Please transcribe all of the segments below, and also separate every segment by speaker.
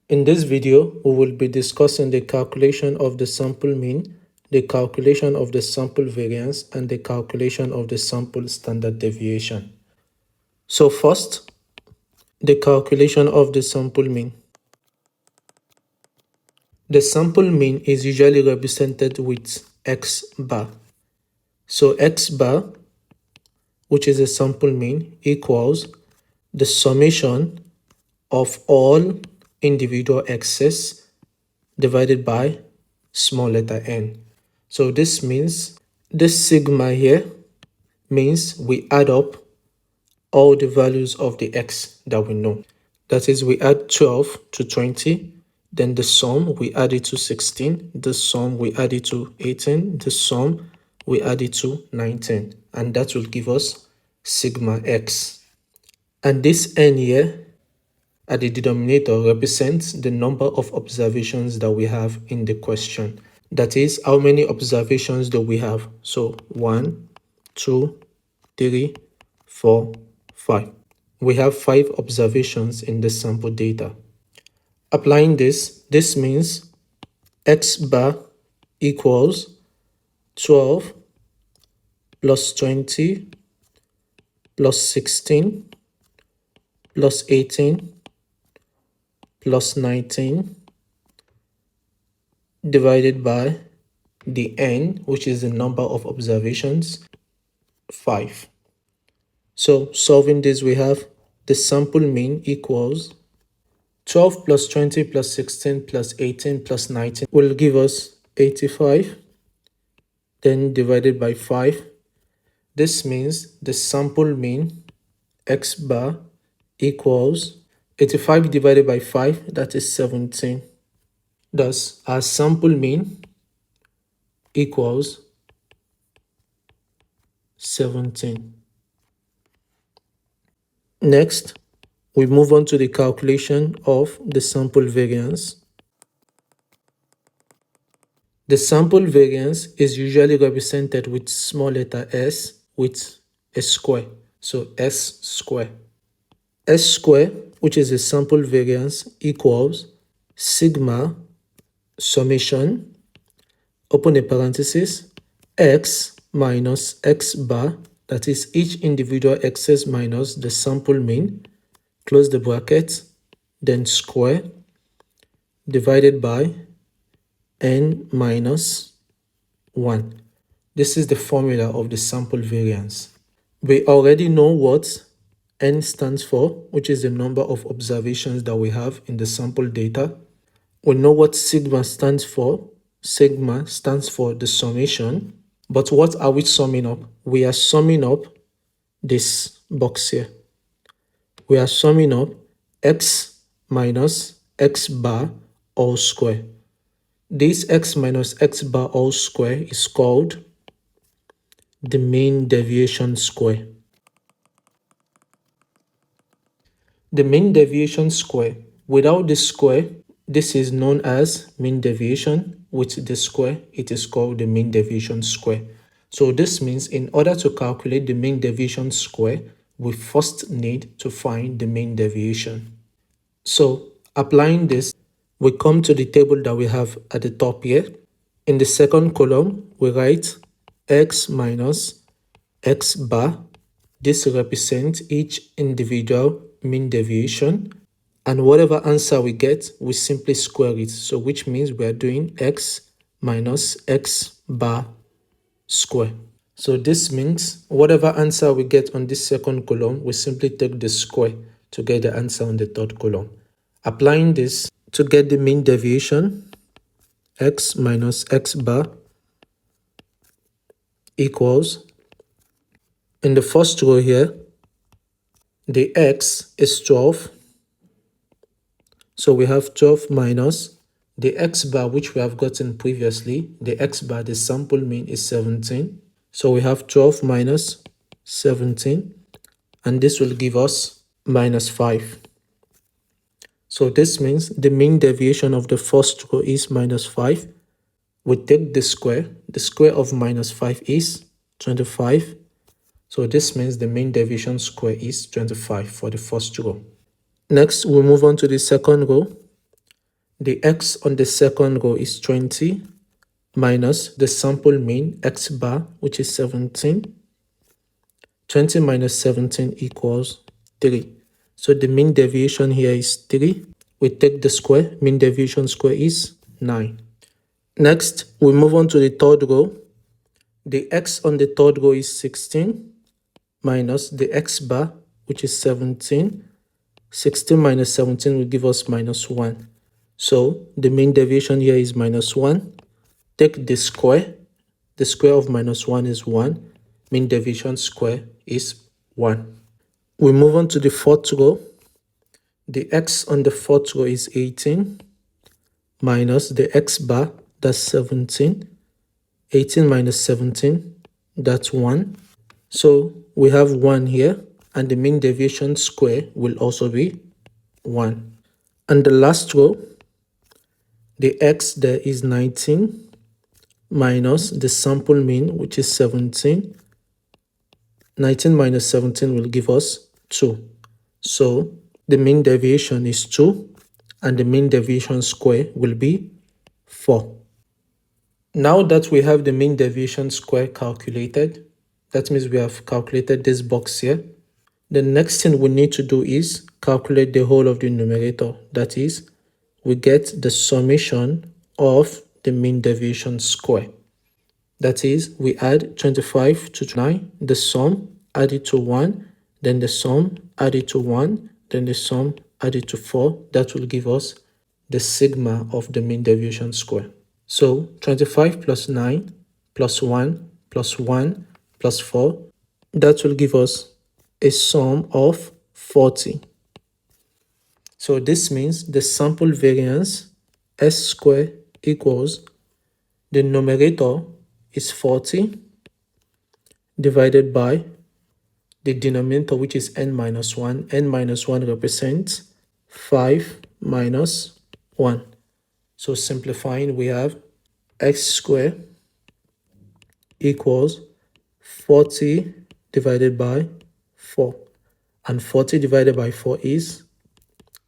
Speaker 1: In this video, we will be discussing the calculation of the sample mean, the calculation of the sample variance, and the calculation of the sample standard deviation. So first, the calculation of the sample mean. The sample mean is usually represented with x bar. So x bar, which is a sample mean, equals the summation of all individual x's divided by small letter n. So this means this sigma here means we add up all the values of the x that we know. That is, we add 12 to 20, then the sum we add it to 16, the sum we add it to 18, the sum we add it to 19, and that will give us sigma x. And this n here at the denominator represents the number of observations that we have in the question. That is, how many observations do we have? So 1, 2, 3, 4, 5. We have 5 observations in the sample data. Applying this means x bar equals 12 plus 20 plus 16 plus 18 plus 19 divided by the n, which is the number of observations, 5. So solving this, we have the sample mean equals 12 plus 20 plus 16 plus 18 plus 19 will give us 85, then divided by 5. This means the sample mean x bar equals 85 divided by 5, that is 17. Thus, our sample mean equals 17. Next, we move on to the calculation of the sample variance. The sample variance is usually represented with small letter s with a square. So s square. S square, which is the sample variance, equals sigma summation, open a parenthesis, x minus x bar, that is each individual x's minus the sample mean, close the bracket, then square, divided by n minus 1. This is the formula of the sample variance. We already know what n stands for, which is the number of observations that we have in the sample data. We know what sigma stands for. Sigma stands for the summation. But what are we summing up? We are summing up this box here. We are summing up x minus x bar all square. This x minus x bar all square is called the mean deviation square. The mean deviation square, without the square, this is known as mean deviation. With the square, it is called the mean deviation square. So this means in order to calculate the mean deviation square, we first need to find the mean deviation. So applying this, we come to the table that we have at the top here. In the second column, we write x minus x bar. This represents each individual mean deviation. And whatever answer we get, we simply square it. So which means we are doing x minus x bar square. So this means whatever answer we get on this second column, we simply take the square to get the answer on the third column. Applying this to get the mean deviation, x minus x bar equals, in the first row here, the x is 12. So we have 12 minus the x bar, which we have gotten previously. The x bar, the sample mean, is 17. So we have 12 minus 17, and this will give us minus 5. So this means the mean deviation of the first row is minus 5. We take the square. The square of minus 5 is 25. So this means the mean deviation square is 25 for the first row. Next, we move on to the second row. The x on the second row is 20 minus the sample mean x bar, which is 17. 20 minus 17 equals 3. So the mean deviation here is 3. We take the square, mean deviation square is 9. Next, we move on to the third row. The x on the third row is 16 minus the x bar, which is 17. 16 minus 17 will give us minus 1. So the mean deviation here is minus 1. Take the square. The square of minus 1 is 1. Mean deviation square is 1. We move on to the fourth row. The x on the fourth row is 18 minus the x bar, that's 17. 18 minus 17, that's 1. So we have 1 here, and the mean deviation square will also be 1. And the last row, the x there is 19 minus the sample mean, which is 17. 19 minus 17 will give us 2. So the mean deviation is 2, and the mean deviation square will be 4. Now that we have the mean deviation square calculated, that means we have calculated this box here. The next thing we need to do is calculate the whole of the numerator. That is, we get the summation of the mean deviation square. That is, we add 25 to 9, the sum, add it to 1, then the sum, add it to 1, then the sum, add it to 4. That will give us the sigma of the mean deviation square. So 25 plus 9 plus 1 plus 1 plus 4, that will give us a sum of 40. So this means the sample variance S square equals the numerator is 40 divided by the denominator, which is n minus 1. N minus 1 represents 5 minus 1. So simplifying, we have x squared equals 40 divided by 4. And 40 divided by 4 is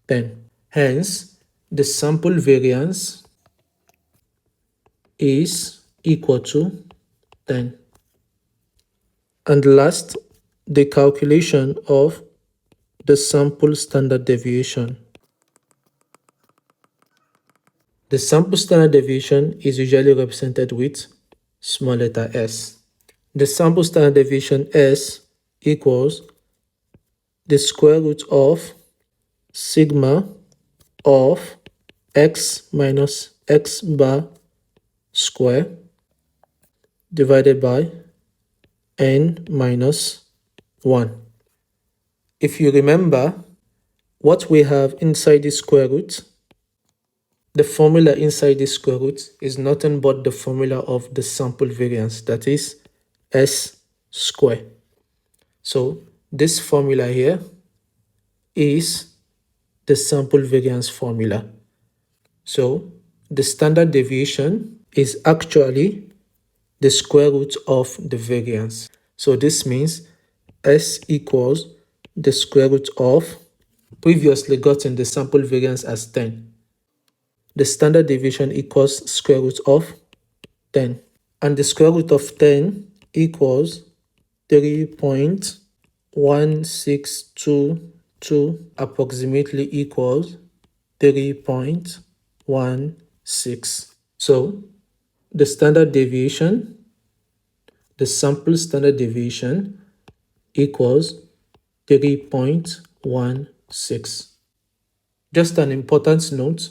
Speaker 1: 10. Hence, the sample variance is equal to 10. And last, the calculation of the sample standard deviation. The sample standard deviation is usually represented with small letter s. The sample standard deviation s equals the square root of sigma of x minus x bar square divided by n minus 1. If you remember what we have inside the square root, the formula inside the square root is nothing but the formula of the sample variance, that is s square. So this formula here is the sample variance formula. So the standard deviation is actually the square root of the variance. So this means s equals the square root of, previously gotten the sample variance as 10. The standard deviation equals square root of 10. And the square root of 10 equals 3.1622, approximately equals 3.16. So the standard deviation, the sample standard deviation equals 3.16. Just an important note,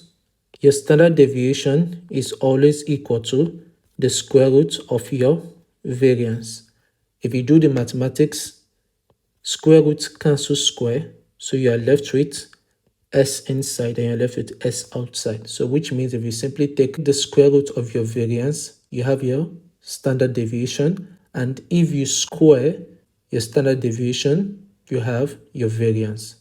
Speaker 1: your standard deviation is always equal to the square root of your variance. If you do the mathematics, square root cancels square, so you are left with s inside and you're left with s outside. So which means if you simply take the square root of your variance, you have your standard deviation, and if you square your standard deviation, you have your variance.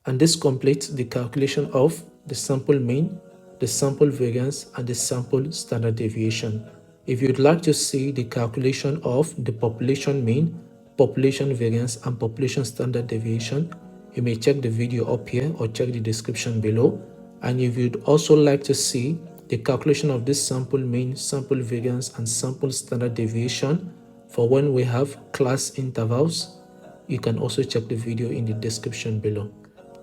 Speaker 1: And this completes the calculation of the sample mean, the sample variance, and the sample standard deviation. If you'd like to see the calculation of the population mean, population variance, and population standard deviation, you may check the video up here or check the description below. And if you'd also like to see the calculation of this sample mean, sample variance, and sample standard deviation for when we have class intervals, you can also check the video in the description below.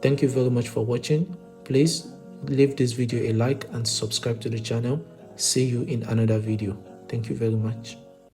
Speaker 1: Thank you very much for watching. Please leave this video a like and subscribe to the channel. See you in another video. Thank you very much.